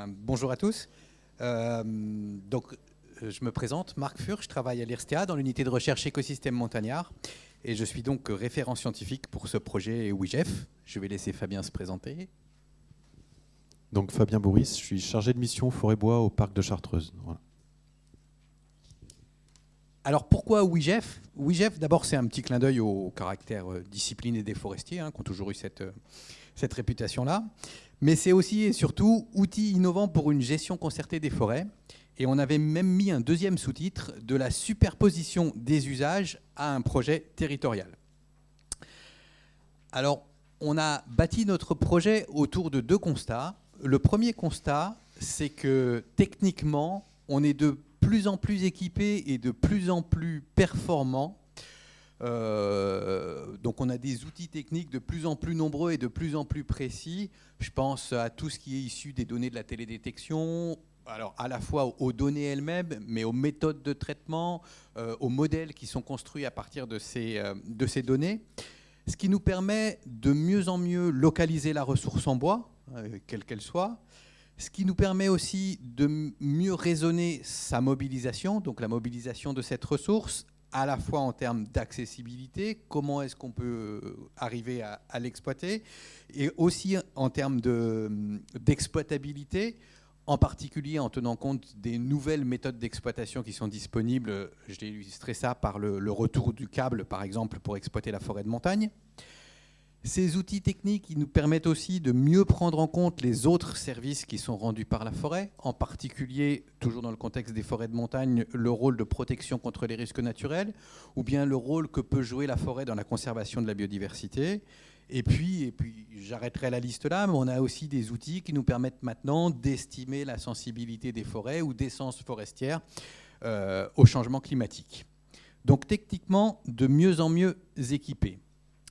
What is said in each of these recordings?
Bonjour à tous. Je me présente, Marc Fur, je travaille à l'IRSTEA dans l'unité de recherche écosystème montagnard et je suis donc référent scientifique pour ce projet WIGEF. Je vais laisser Fabien se présenter. Donc Fabien Bourris, je suis chargé de mission forêt-bois au parc de Chartreuse. Voilà. Alors pourquoi WIGEF ? WIGEF, d'abord, c'est un petit clin d'œil au caractère discipliné des forestiers, qui ont toujours eu cette réputation-là. Mais c'est aussi et surtout outil innovant pour une gestion concertée des forêts. Et on avait même mis un deuxième sous-titre, de la superposition des usages à un projet territorial. Alors, on a bâti notre projet autour de deux constats. Le premier constat, c'est que techniquement, on est de plus en plus équipés et de plus en plus performants. Donc on a des outils techniques de plus en plus nombreux et de plus en plus précis. Je pense à tout ce qui est issu des données de la télédétection, alors à la fois aux données elles-mêmes, mais aux méthodes de traitement, aux modèles qui sont construits à partir de ces données, ce qui nous permet de mieux en mieux localiser la ressource en bois, quelle qu'elle soit, ce qui nous permet aussi de mieux raisonner sa mobilisation, donc la mobilisation de cette ressource, à la fois en termes d'accessibilité, comment est-ce qu'on peut arriver à l'exploiter, et aussi en termes d'exploitabilité, en particulier en tenant compte des nouvelles méthodes d'exploitation qui sont disponibles. Je l'ai illustré ça par le retour du câble, par exemple, pour exploiter la forêt de montagne. Ces outils techniques ils nous permettent aussi de mieux prendre en compte les autres services qui sont rendus par la forêt, en particulier, toujours dans le contexte des forêts de montagne, le rôle de protection contre les risques naturels, ou bien le rôle que peut jouer la forêt dans la conservation de la biodiversité. Et puis j'arrêterai la liste là, mais on a aussi des outils qui nous permettent maintenant d'estimer la sensibilité des forêts ou d'essences forestières au changement climatique. Donc techniquement, de mieux en mieux équipés.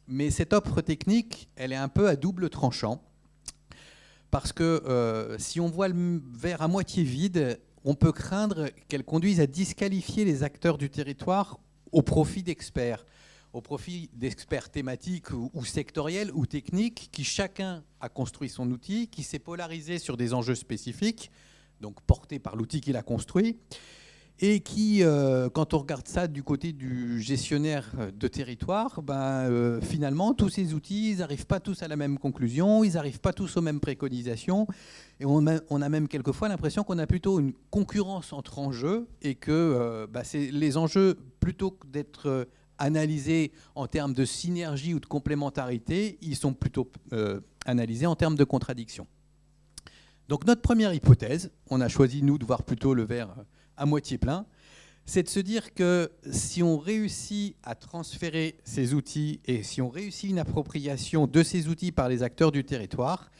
Mais cette offre technique, elle est un peu à double tranchant, parce que si on voit le verre à moitié vide, on peut craindre qu'elle conduise à disqualifier les acteurs du territoire au profit d'experts thématiques ou sectoriels ou techniques, qui chacun a construit son outil, qui s'est polarisé sur des enjeux spécifiques, donc portés par l'outil qu'il a construit, et qui, quand on regarde ça du côté du gestionnaire de territoire, finalement, tous ces outils, ils n'arrivent pas tous à la même conclusion, ils n'arrivent pas tous aux mêmes préconisations, et on a même quelquefois l'impression qu'on a plutôt une concurrence entre enjeux, et que les enjeux, plutôt que d'être analysés en termes de synergie ou de complémentarité, ils sont plutôt analysés en termes de contradiction. Donc notre première hypothèse, on a choisi, nous, de voir plutôt le verre à moitié plein, c'est de se dire que si on réussit à transférer ces outils et si on réussit une appropriation de ces outils par les acteurs du territoire,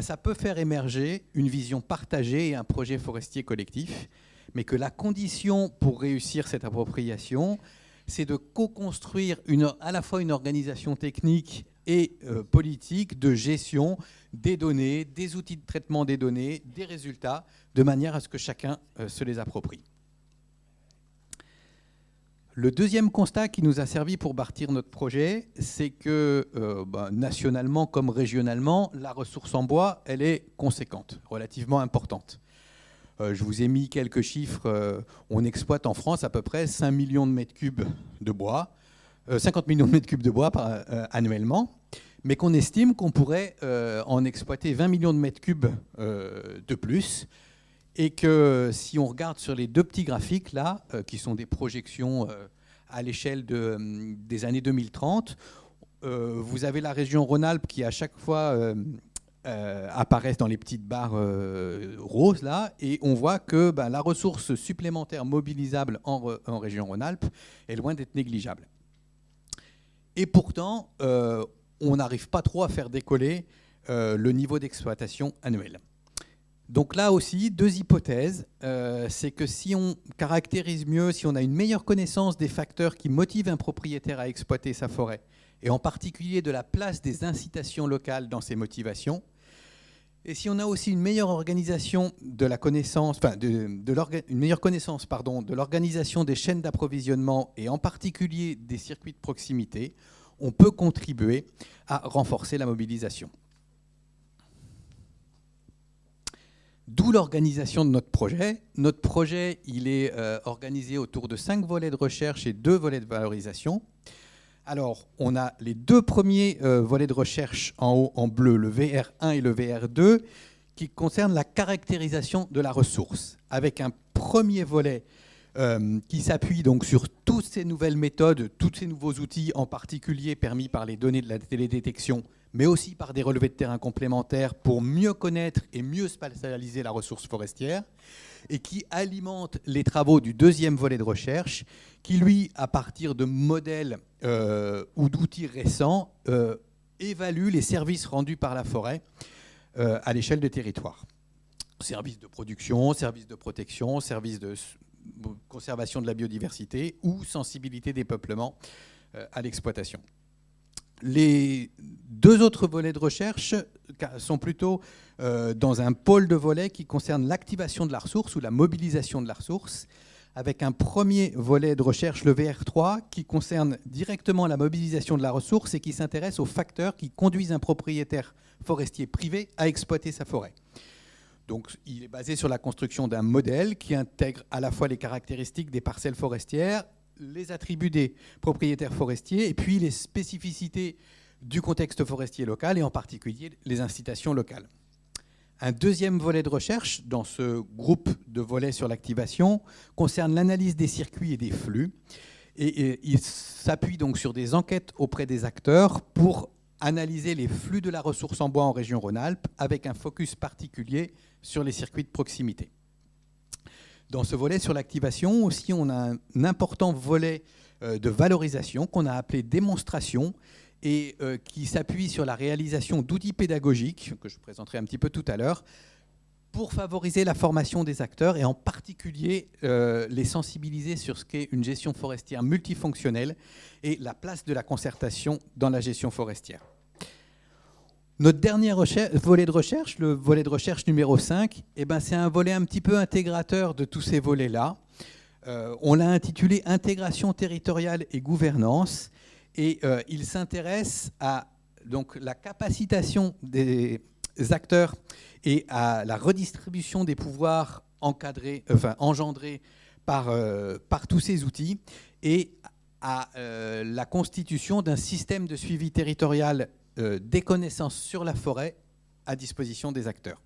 ça peut faire émerger une vision partagée et un projet forestier collectif, mais que la condition pour réussir cette appropriation, c'est de co-construire à la fois une organisation technique et politique de gestion des données, des outils de traitement des données, des résultats, de manière à ce que chacun se les approprie. Le deuxième constat qui nous a servi pour bâtir notre projet, c'est que nationalement comme régionalement, la ressource en bois, elle est conséquente, relativement importante. Je vous ai mis quelques chiffres. On exploite en France à peu près 5 millions de mètres cubes de bois, 50 millions de mètres cubes de bois annuellement, mais qu'on estime qu'on pourrait en exploiter 20 millions de mètres cubes de plus, et que si on regarde sur les deux petits graphiques là, qui sont des projections à l'échelle des années 2030, vous avez la région Rhône-Alpes qui à chaque fois apparaissent dans les petites barres roses là, et on voit que la ressource supplémentaire mobilisable en région Rhône-Alpes est loin d'être négligeable. Et pourtant, on n'arrive pas trop à faire décoller le niveau d'exploitation annuel. Donc là aussi, deux hypothèses. C'est que si on caractérise mieux, si on a une meilleure connaissance des facteurs qui motivent un propriétaire à exploiter sa forêt, et en particulier de la place des incitations locales dans ces motivations, et si on a aussi une meilleure organisation de la connaissance, une meilleure connaissance de l'organisation des chaînes d'approvisionnement et en particulier des circuits de proximité, on peut contribuer à renforcer la mobilisation. D'où l'organisation de notre projet. Notre projet, il est organisé autour de 5 volets de recherche et 2 volets de valorisation. Alors, on a les 2 premiers volets de recherche en haut en bleu, le VR1 et le VR2, qui concernent la caractérisation de la ressource, avec un premier volet qui s'appuie donc sur toutes ces nouvelles méthodes, tous ces nouveaux outils, en particulier permis par les données de la télédétection, mais aussi par des relevés de terrain complémentaires pour mieux connaître et mieux spatialiser la ressource forestière, et qui alimente les travaux du 2e volet de recherche, qui lui, à partir de modèles ou d'outils récents, évalue les services rendus par la forêt à l'échelle des territoires. Services de production, services de protection, services de conservation de la biodiversité ou sensibilité des peuplements à l'exploitation. Les 2 autres volets de recherche sont plutôt dans un pôle de volets qui concerne l'activation de la ressource ou la mobilisation de la ressource, avec un premier volet de recherche, le VR3, qui concerne directement la mobilisation de la ressource et qui s'intéresse aux facteurs qui conduisent un propriétaire forestier privé à exploiter sa forêt. Donc, il est basé sur la construction d'un modèle qui intègre à la fois les caractéristiques des parcelles forestières, les attributs des propriétaires forestiers et puis les spécificités du contexte forestier local et en particulier les incitations locales. Un 2e volet de recherche dans ce groupe de volets sur l'activation concerne l'analyse des circuits et des flux et il s'appuie donc sur des enquêtes auprès des acteurs pour analyser les flux de la ressource en bois en région Rhône-Alpes avec un focus particulier sur les circuits de proximité. Dans ce volet sur l'activation aussi, on a un important volet de valorisation qu'on a appelé démonstration et qui s'appuie sur la réalisation d'outils pédagogiques, que je présenterai un petit peu tout à l'heure, pour favoriser la formation des acteurs et en particulier les sensibiliser sur ce qu'est une gestion forestière multifonctionnelle et la place de la concertation dans la gestion forestière. Notre dernier volet de recherche, le volet de recherche numéro 5, c'est un volet un petit peu intégrateur de tous ces volets-là. On l'a intitulé « Intégration territoriale et gouvernance » et il s'intéresse à donc, la capacitation des acteurs et à la redistribution des pouvoirs engendrés par tous ces outils et à la constitution d'un système de suivi territorial des connaissances sur la forêt à disposition des acteurs.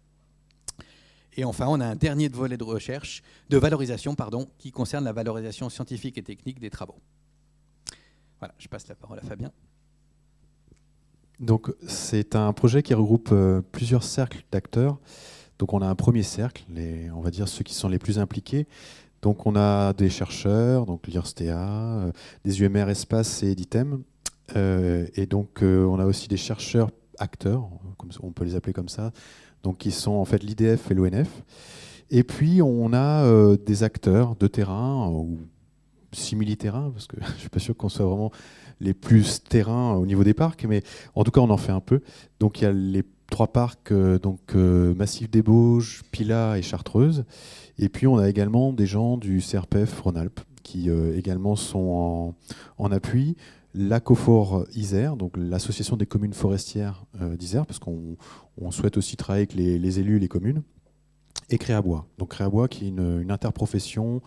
Et enfin, on a un dernier volet de valorisation, qui concerne la valorisation scientifique et technique des travaux. Voilà, je passe la parole à Fabien. Donc, c'est un projet qui regroupe plusieurs cercles d'acteurs. Donc, on a un premier cercle, on va dire ceux qui sont les plus impliqués. Donc, on a des chercheurs, donc l'IRSTEA, des UMR Espace et Editem. Et donc, on a aussi des chercheurs acteurs, on peut les appeler comme ça, donc qui sont en fait l'IDF et l'ONF. Et puis, on a des acteurs de terrain ou simili-terrain, parce que je ne suis pas sûr qu'on soit vraiment les plus terrain au niveau des parcs, mais en tout cas, on en fait un peu. Donc, il y a les 3 parcs, Massif des Bauges, Pilat et Chartreuse. Et puis, on a également des gens du CRPF Rhône-Alpes qui également sont en appui. La COFOR Isère, donc l'association des communes forestières d'Isère, parce qu'on souhaite aussi travailler avec les élus et les communes, et Créabois. Donc Créabois qui est une interprofession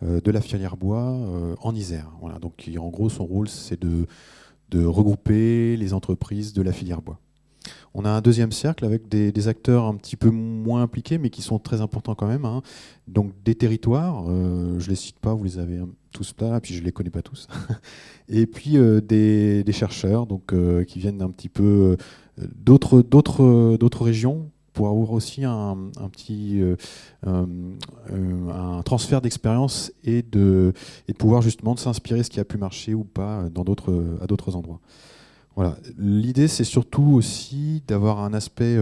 de la filière bois en Isère. Voilà, donc en gros, son rôle, c'est de regrouper les entreprises de la filière bois. On a un deuxième cercle avec des acteurs un petit peu moins impliqués, mais qui sont très importants quand même. Hein. Donc des territoires, je ne les cite pas, vous les avez tous là, puis je ne les connais pas tous. Et puis des chercheurs donc, qui viennent d'un petit peu d'autres régions pour avoir aussi un transfert d'expérience et de pouvoir justement s'inspirer de ce qui a pu marcher ou pas à d'autres endroits. Voilà. L'idée, c'est surtout aussi d'avoir un aspect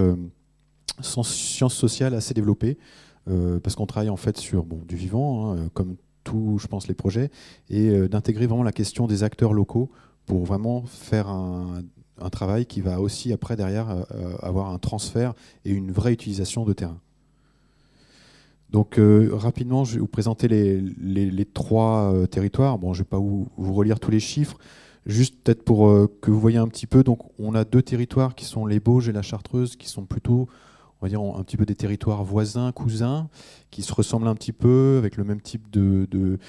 sciences sociales assez développé, parce qu'on travaille en fait sur du vivant, hein, comme tous, je pense, les projets, et d'intégrer vraiment la question des acteurs locaux pour vraiment faire un travail qui va aussi, après, derrière, avoir un transfert et une vraie utilisation de terrain. Donc, rapidement, je vais vous présenter les 3 territoires. Bon, je ne vais pas vous relire tous les chiffres. Juste peut-être pour que vous voyez un petit peu, donc on a 2 territoires qui sont les Bauges et la Chartreuse, qui sont plutôt, on va dire, un petit peu des territoires voisins, cousins, qui se ressemblent un petit peu, avec le même type de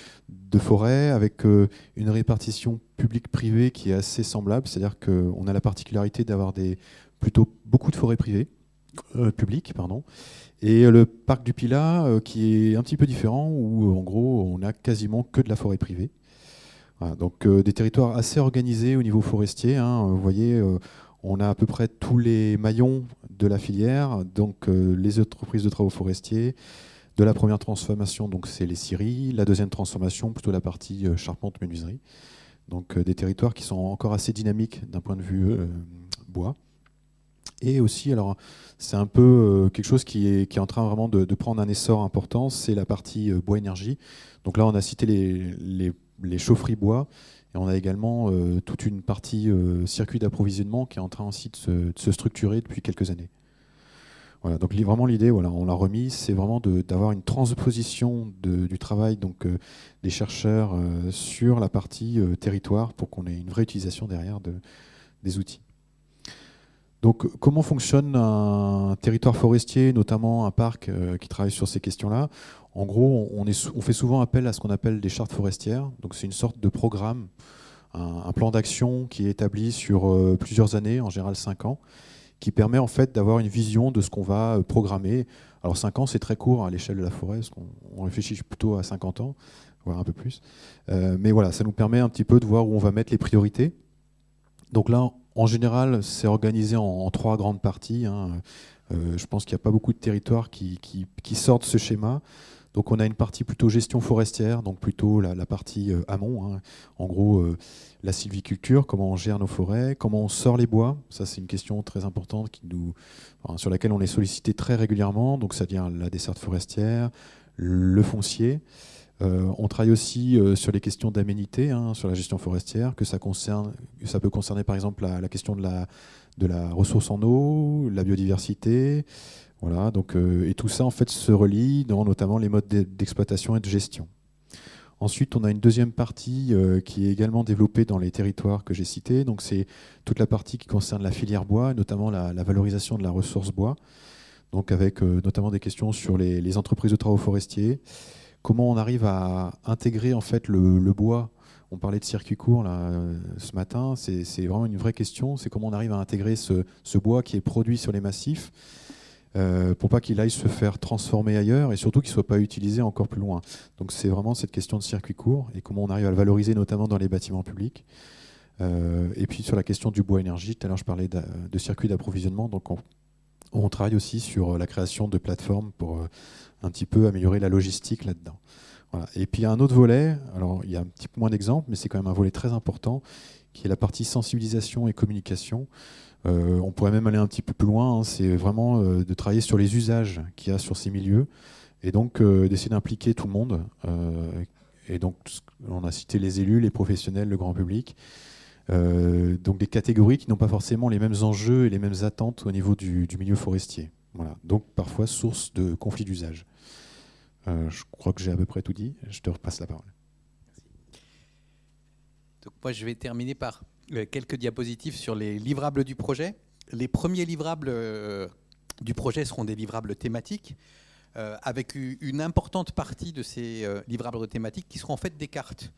forêt, avec une répartition publique-privée qui est assez semblable. C'est-à-dire qu'on a la particularité d'avoir plutôt beaucoup de forêts privées, publiques, pardon, et le parc du Pilat qui est un petit peu différent, où en gros on a quasiment que de la forêt privée. Voilà, donc des territoires assez organisés au niveau forestier, hein. Vous voyez, on a à peu près tous les maillons de la filière, donc les entreprises de travaux forestiers, de la première transformation, donc c'est les scieries, la deuxième transformation, plutôt la partie charpente-menuiserie. Donc des territoires qui sont encore assez dynamiques d'un point de vue bois. Et aussi, alors c'est un peu quelque chose qui est en train vraiment de prendre un essor important, c'est la partie bois-énergie. Donc là, on a cité les chaufferies bois, et on a également toute une partie circuit d'approvisionnement qui est en train aussi de se structurer depuis quelques années. Voilà, donc vraiment l'idée, voilà, on l'a remis, c'est vraiment d'avoir une transposition du travail donc, des chercheurs sur la partie territoire pour qu'on ait une vraie utilisation derrière des outils. Donc comment fonctionne un territoire forestier, notamment un parc qui travaille sur ces questions-là? En gros, on fait souvent appel à ce qu'on appelle des chartes forestières. Donc c'est une sorte de programme, un plan d'action qui est établi sur plusieurs années, en général 5 ans, qui permet en fait d'avoir une vision de ce qu'on va programmer. Alors 5 ans, c'est très court à l'échelle de la forêt, parce qu'on réfléchit plutôt à 50 ans, voire un peu plus. Mais voilà, ça nous permet un petit peu de voir où on va mettre les priorités. Donc là, en général, c'est organisé en 3 grandes parties, hein. Je pense qu'il n'y a pas beaucoup de territoires qui sortent de ce schéma. Donc on a une partie plutôt gestion forestière, donc plutôt la partie amont, hein. En gros, la sylviculture, comment on gère nos forêts, comment on sort les bois. Ça, c'est une question très importante sur laquelle on est sollicité très régulièrement. Donc c'est-à-dire la desserte forestière, le foncier. On travaille aussi sur les questions d'aménité, hein, sur la gestion forestière, que ça peut concerner par exemple la question de la ressource en eau, la biodiversité. Voilà, donc, et tout ça en fait se relie dans notamment les modes d'exploitation et de gestion. Ensuite, on a une deuxième partie qui est également développée dans les territoires que j'ai cités. Donc c'est toute la partie qui concerne la filière bois, notamment la valorisation de la ressource bois. Donc avec notamment des questions sur les entreprises de travaux forestiers. Comment on arrive à intégrer en fait le bois. On parlait de circuit court là, ce matin, c'est vraiment une vraie question, c'est comment on arrive à intégrer ce bois qui est produit sur les massifs pour pas qu'il aille se faire transformer ailleurs et surtout qu'il ne soit pas utilisé encore plus loin. Donc c'est vraiment cette question de circuit court et comment on arrive à le valoriser notamment dans les bâtiments publics. Et puis sur la question du bois énergie, tout à l'heure je parlais de circuit d'approvisionnement, donc on travaille aussi sur la création de plateformes pour un petit peu améliorer la logistique là-dedans. Voilà. Et puis il y a un autre volet, alors il y a un petit peu moins d'exemples, mais c'est quand même un volet très important, qui est la partie sensibilisation et communication. On pourrait même aller un petit peu plus loin, hein, c'est vraiment de travailler sur les usages qu'il y a sur ces milieux, et donc d'essayer d'impliquer tout le monde. Et donc on a cité les élus, les professionnels, le grand public. Donc des catégories qui n'ont pas forcément les mêmes enjeux et les mêmes attentes au niveau du milieu forestier. Voilà. Donc parfois source de conflits d'usage. Je crois que j'ai à peu près tout dit. Je te repasse la parole. Donc moi, je vais terminer par quelques diapositives sur les livrables du projet. Les premiers livrables du projet seront des livrables thématiques, avec une importante partie de ces livrables thématiques qui seront en fait des cartes.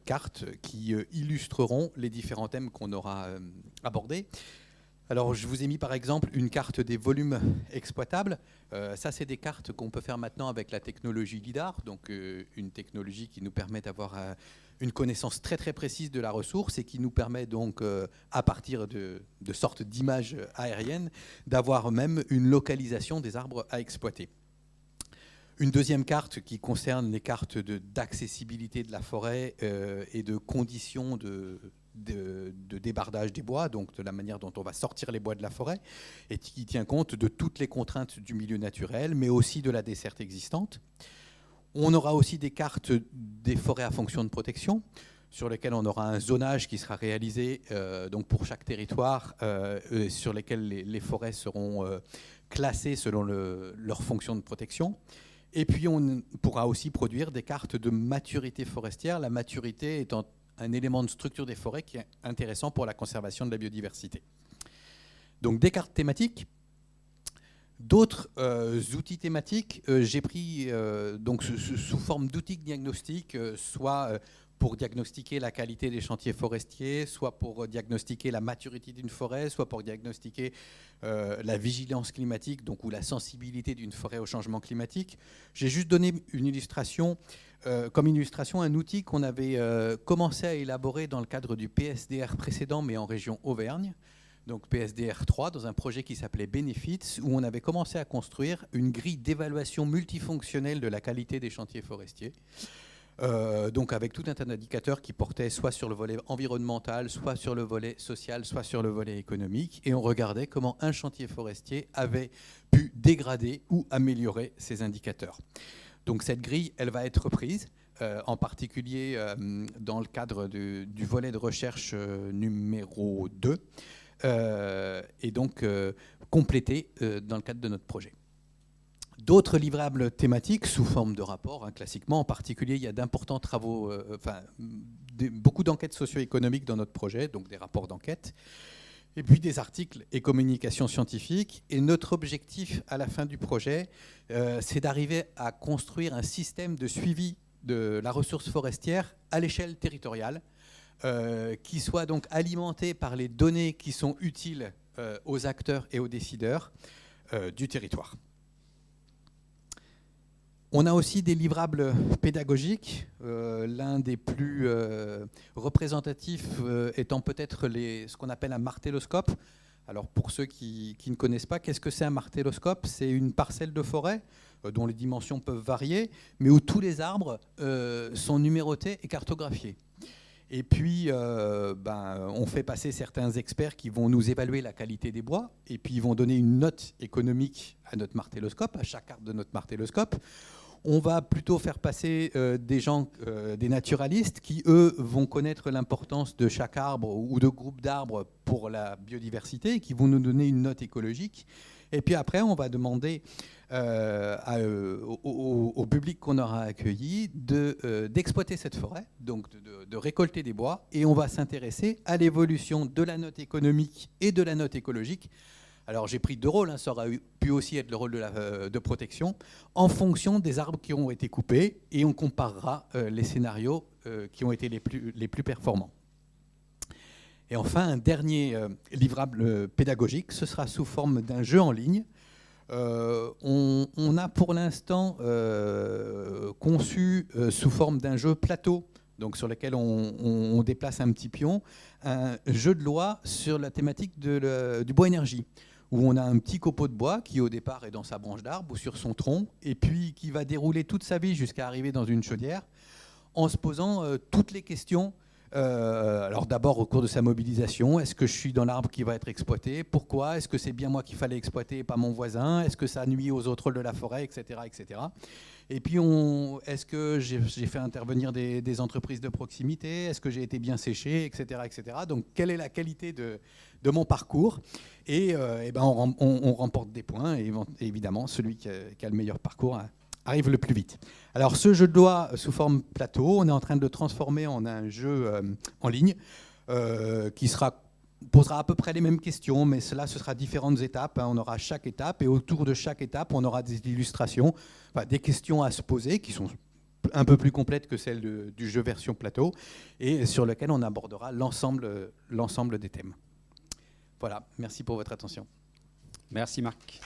Cartes qui illustreront les différents thèmes qu'on aura abordés. Alors, je vous ai mis par exemple une carte des volumes exploitables. Ça, c'est des cartes qu'on peut faire maintenant avec la technologie LIDAR, donc une technologie qui nous permet d'avoir une connaissance très très précise de la ressource et qui nous permet donc, à partir de sortes d'images aériennes, d'avoir même une localisation des arbres à exploiter. Une deuxième carte qui concerne les cartes d'accessibilité de la forêt et de conditions de débardage des bois, donc de la manière dont on va sortir les bois de la forêt, et qui tient compte de toutes les contraintes du milieu naturel, mais aussi de la desserte existante. On aura aussi des cartes des forêts à fonction de protection, sur lesquelles on aura un zonage qui sera réalisé donc pour chaque territoire, sur lesquelles les forêts seront classées selon leur fonction de protection. Et puis on pourra aussi produire des cartes de maturité forestière, la maturité étant un élément de structure des forêts qui est intéressant pour la conservation de la biodiversité. Donc des cartes thématiques. D'autres outils thématiques, j'ai pris donc sous forme d'outils diagnostiques, soit pour diagnostiquer la qualité des chantiers forestiers, soit pour diagnostiquer la maturité d'une forêt, soit pour diagnostiquer la vigilance climatique, donc ou la sensibilité d'une forêt au changement climatique. J'ai juste donné une illustration, comme illustration, un outil qu'on avait commencé à élaborer dans le cadre du PSDR précédent, mais en région Auvergne. Donc PSDR 3, dans un projet qui s'appelait Benefits, où on avait commencé à construire une grille d'évaluation multifonctionnelle de la qualité des chantiers forestiers. Donc avec tout un tas d'indicateurs qui portaient soit sur le volet environnemental, soit sur le volet social, soit sur le volet économique. Et on regardait comment un chantier forestier avait pu dégrader ou améliorer ces indicateurs. Donc cette grille, elle va être reprise, en particulier dans le cadre du volet de recherche numéro 2. Et donc complété dans le cadre de notre projet. D'autres livrables thématiques sous forme de rapports, classiquement, en particulier, il y a d'importants travaux, beaucoup d'enquêtes socio-économiques dans notre projet, donc des rapports d'enquête, et puis des articles et communications scientifiques. Et notre objectif à la fin du projet, c'est d'arriver à construire un système de suivi de la ressource forestière à l'échelle territoriale, qui soit donc alimenté par les données qui sont utiles aux acteurs et aux décideurs du territoire. On a aussi des livrables pédagogiques, l'un des plus représentatifs étant peut-être ce qu'on appelle un martéloscope. Alors pour ceux qui ne connaissent pas, qu'est-ce que c'est un martéloscope? C'est une parcelle de forêt dont les dimensions peuvent varier, mais où tous les arbres sont numérotés et cartographiés. Et puis, on fait passer certains experts qui vont nous évaluer la qualité des bois, et puis ils vont donner une note économique à notre martéloscope, à chaque arbre de notre martéloscope. On va plutôt faire passer des gens, des naturalistes, qui, eux, vont connaître l'importance de chaque arbre ou de groupe d'arbres pour la biodiversité, et qui vont nous donner une note écologique. Et puis après, on va demander au public qu'on aura accueilli d'exploiter cette forêt, donc de récolter des bois, et on va s'intéresser à l'évolution de la note économique et de la note écologique. Alors j'ai pris deux rôles, ça aurait pu aussi être le rôle de protection, en fonction des arbres qui ont été coupés, et on comparera les scénarios qui ont été les plus performants. Et enfin, un dernier livrable pédagogique, ce sera sous forme d'un jeu en ligne. On a pour l'instant conçu sous forme d'un jeu plateau, donc sur lequel on déplace un petit pion, un jeu de loi sur la thématique du bois énergie, où on a un petit copeau de bois qui au départ est dans sa branche d'arbre ou sur son tronc, et puis qui va dérouler toute sa vie jusqu'à arriver dans une chaudière, en se posant toutes les questions. Alors d'abord au cours de sa mobilisation, est-ce que je suis dans l'arbre qui va être exploité? Pourquoi? Est-ce que c'est bien moi qu'il fallait exploiter et pas mon voisin? Est-ce que ça nuit aux autres rôles de la forêt, etc., etc. Et puis est-ce que j'ai fait intervenir des entreprises de proximité? Est-ce que j'ai été bien séché, etc., etc. Donc quelle est la qualité de mon parcours? Et on remporte des points, et évidemment celui qui a le meilleur parcours arrive le plus vite. Alors ce jeu de loi sous forme plateau, on est en train de le transformer en un jeu en ligne qui posera à peu près les mêmes questions, mais ce sera différentes étapes. On aura chaque étape, et autour de chaque étape, on aura des illustrations, des questions à se poser qui sont un peu plus complètes que celles du jeu version plateau, et sur lequel on abordera l'ensemble des thèmes. Voilà, merci pour votre attention. Merci Marc.